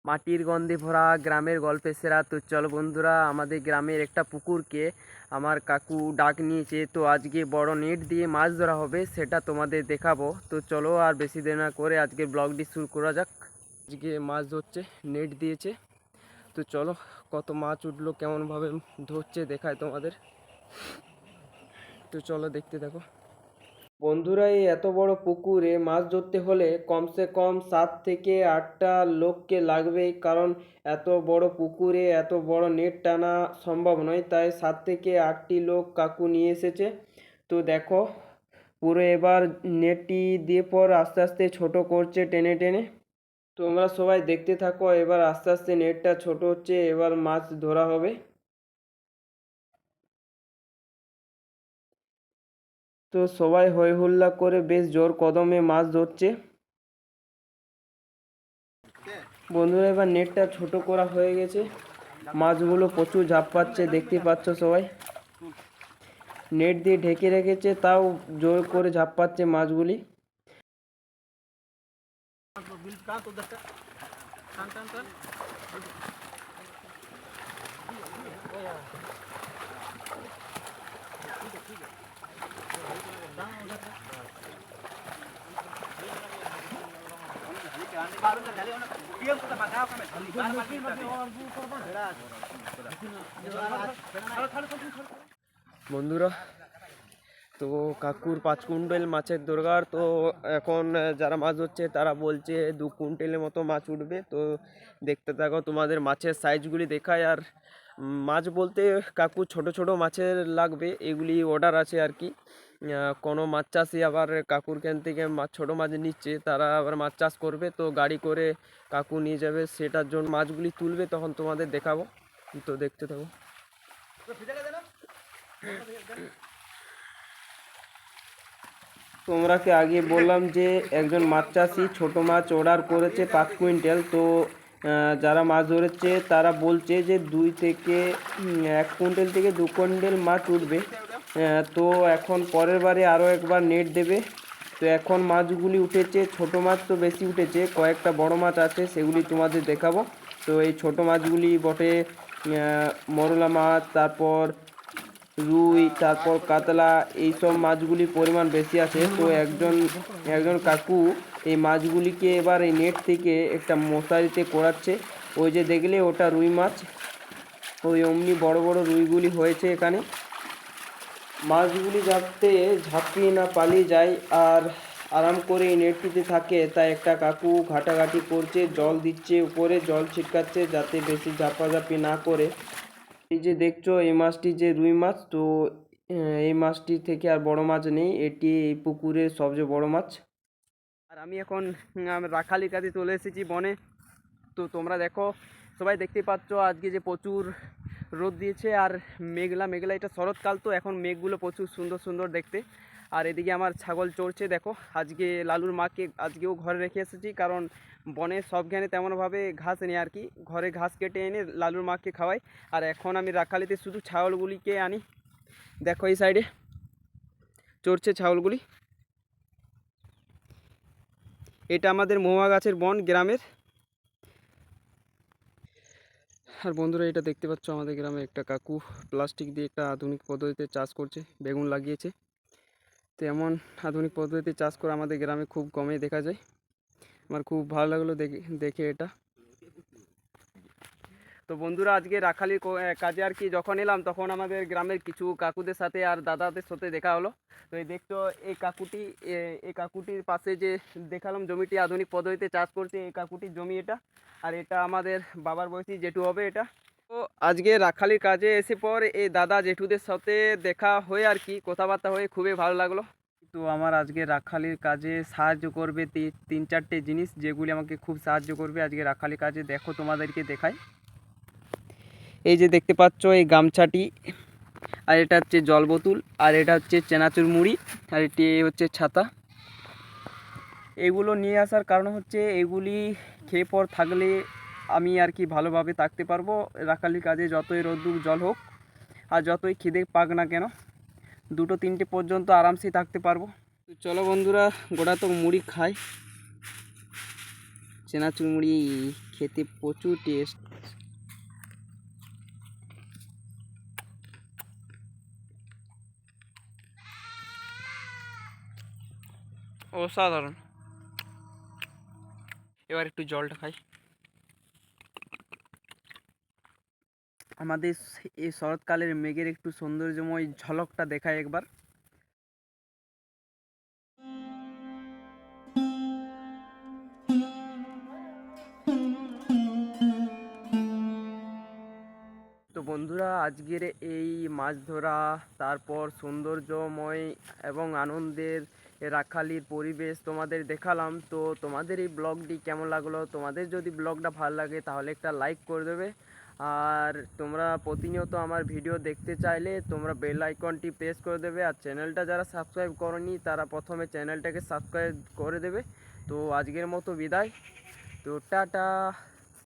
মাটির গন্ধে ভরা গ্রামের গল্পের সেরা। তো চলো বন্ধুরা, আমাদের গ্রামের একটা পুকুরকে আমার কাকু ডাক নিয়েছে, তো আজকে বড় নেট দিয়ে মাছ ধরা হবে, সেটা তোমাদের দেখাবো। তো চলো আর বেশি দেরি না করে আজকে ব্লগটি শুরু করা যাক। আজকে মাছ ধরছে, নেট দিয়েছে। তো চলো, কত মাছ উঠলো, কেমনভাবে ধরছে দেখায় তোমাদের। তো চলো দেখতে থাকো বন্ধুরা। এই এত বড় পুকুরে মাছ ধরতে হলে কমসে কম 7 থেকে 8টা লোককে লাগবেই, কারণ এত বড় পুকুরে এত বড় নেট টানা সম্ভব নয়। তাই 7 থেকে 8টি লোক কাকু নিয়ে এসেছে। তো দেখো, পুরো এবার নেটটি দিয়ে পর আস্তে আস্তে ছোট করছে টেনে টেনে। তোমরা সবাই দেখতে থাকো, এবার আস্তে আস্তে নেটটা ছোট হচ্ছে, এবার মাছ ধরা হবে। তো সবাই হই হুল্লা করে বেশ জোর কদমে মাছ ধরছে। বন্ধুরা, এবার নেটটা ছোট করা হয়ে গেছে, মাছগুলো প্রচুর ঝাঁপ পাচ্ছে, দেখতে পাচ্ছ সবাই। নেট দিয়ে ঢেকে রেখেছে, তাও জোর করে ঝাঁপ পাচ্ছে মাছগুলি। বন্ধুরা, তো কাকুর 5 কুইন্টাল মাছের দরকার। তো এখন যারা মাছ ধরছে তারা বলছে 2 কুইন্টালের মতো মাছ উঠবে। তো দেখতে থাকো, তোমাদের মাছের সাইজগুলি দেখায়। আর মাছ বলতে কাকু ছোট ছোট মাছের লাগবে, এগুলি অর্ডার আছে আর কি। কোনো মাছ চাষি আবার কাকুর ক্যান থেকে মাছ ছোটো মাছ নিচ্ছে, তারা আবার মাছ চাষ করবে, তো গাড়ি করে কাকু নিয়ে যাবে, সেটার জন্য মাছগুলি তুলবে, তখন তোমাদের দেখাবো। তো দেখতে থাকো। তোমরাকে আগে বললাম যে একজন মাছ চাষি ছোট মাছ অর্ডার করেছে 5 কুইন্টাল। তো যারা মাছ ধরেছে তারা বলছে যে 1 কুইন্টাল থেকে 2 কুইন্টাল মাছ উঠবে। তো এখন পরের বারে আরও একবার নেট দেবে। তো এখন মাছগুলি উঠেছে, ছোট মাছ তো বেশি উঠেছে, কয়েকটা বড় মাছ আছে, সেগুলি তোমাদের দেখাবো। তো এই ছোট মাছগুলি বটে মরলা মাছ, তারপর রুই, তারপর কাতলা, এইসব মাছগুলির পরিমাণ বেশি আছে। তো একজন কাকু এই মাছগুলিকে এবার এই নেট থেকে একটা মশারিতে করাচ্ছে। ওই যে দেখলে ওটা রুই মাছ, ওই অমনি বড় বড় রুইগুলি হয়েছে এখানে। মাছগুলি যাতে ঝাঁপিয়ে না পালিয়ে যায় আর আরাম করে এই নেটটিতে থাকে, তাই একটা কাকু ঘাটাঘাটি করছে, জল দিচ্ছে, উপরে জল ছিটকাচ্ছে যাতে বেশি ঝাপাঝাপি না করে। এই যে দেখছো এই মাছটি যে রুই মাছ, তো এই মাছটি থেকে আর বড় মাছ নেই, এটি এই পুকুরের সবচেয়ে বড় মাছ। আর আমি এখন রাখালির কাছে চলে এসেছি বনে। তো তোমরা দেখো, সবাই দেখতে পাচ্ছ আজকে যে প্রচুর রোদ দিয়েছে আর মেঘলা মেঘলা, এটা শরৎকাল, তো এখন মেঘগুলো প্রচুর সুন্দর সুন্দর দেখতে। আর এদিকে আমার ছাগল চড়ছে দেখো। আজকে লালুর মাকে আজকেও ঘরে রেখে এসেছি, কারণ বনে সবখানে তেমনভাবে ঘাস নেই আর কি, ঘরে ঘাস কেটে এনে লালুর মাকে খাওয়াই। আর এখন আমি রাখালিতে শুধু ছাগলগুলিকে আনি, দেখো এই সাইডে চড়ছে ছাগলগুলি। এটা আমাদের মহুয়া গাছের বন গ্রামের। আর বন্ধুরা, এটা দেখতে পাচ্ছ আমাদের গ্রামে একটা কাকু প্লাস্টিক দিয়ে একটা আধুনিক পদ্ধতিতে চাষ করছে, বেগুন লাগিয়েছে। তো এমন আধুনিক পদ্ধতিতে চাষ করে আমাদের গ্রামে খুব কমই দেখা যায়। আমার খুব ভালো লাগলো দেখে এটা। তো বন্ধুরা, আজকে রাখালির কাজে আর কি যখন এলাম, তখন আমাদের গ্রামের কিছু কাকুদের সাথে আর দাদাদের সাথে দেখা হলো। তো এই দেখছো এই কাকুটির পাশে যে দেখালাম জমিটি আধুনিক পদ্ধতিতে চাষ করছে, এই কাকুটির জমি এটা। আর এটা আমাদের বাবার বয়সী জেঠু হবে এটা। তো আজকে রাখালির কাজে এসে পর এই দাদা জেঠুদের সাথে দেখা হয়ে আর কি, কথাবার্তা হয়ে খুবই ভালো লাগলো। তো আমার আজকে রাখালির কাজে সাহায্য করবে 3-4টে জিনিস, যেগুলি আমাকে খুব সাহায্য করবে আজকে রাখালির কাজে। দেখো তোমাদেরকে দেখাই। এই যে দেখতে পাচ্ছ এই গামছাটি, আর এটা হচ্ছে জল বোতল, আর এটা হচ্ছে চেনাচুর মুড়ি, আর এটি হচ্ছে ছাতা। এগুলো নিয়ে আসার কারণ হচ্ছে এগুলি খেয়ে পর থাকলে আমি আর কি ভালোভাবে থাকতে পারবো রাখালির কাজে, যতই রোদ্দুর জল হোক আর যতই খিদে পাক না কেন, 2-3টে পর্যন্ত আরামসে থাকতে পারবো। তো চলো বন্ধুরা, গোটা তো মুড়ি খাই। চেনাচুর মুড়ি খেতে প্রচুর টেস্ট। অসাধারণ। এবার একটু জলটা খাই। আমাদের এই শরৎকালের মেঘের একটু সৌন্দর্যময় ঝলকটা দেখায় একবার। তো বন্ধুরা, আজকের এই মাছ ধরা, তারপর সৌন্দর্যময় এবং আনন্দের রাখালির পরিবেশ তোমাদের দেখালাম। তো তোমাদের এই ব্লগটি কেমন লাগলো? তোমাদের যদি ব্লগটা ভালো লাগে তাহলে একটা লাইক করে দেবে। আর তোমরা প্রতিনিয়ত আমার ভিডিও দেখতে চাইলে তোমরা বেল আইকনটি প্রেস করে দেবে। আর চ্যানেলটা যারা সাবস্ক্রাইব করনি তারা প্রথমে চ্যানেলটাকে সাবস্ক্রাইব করে দেবে। তো আজকের মতো বিদায়। তো টাটা।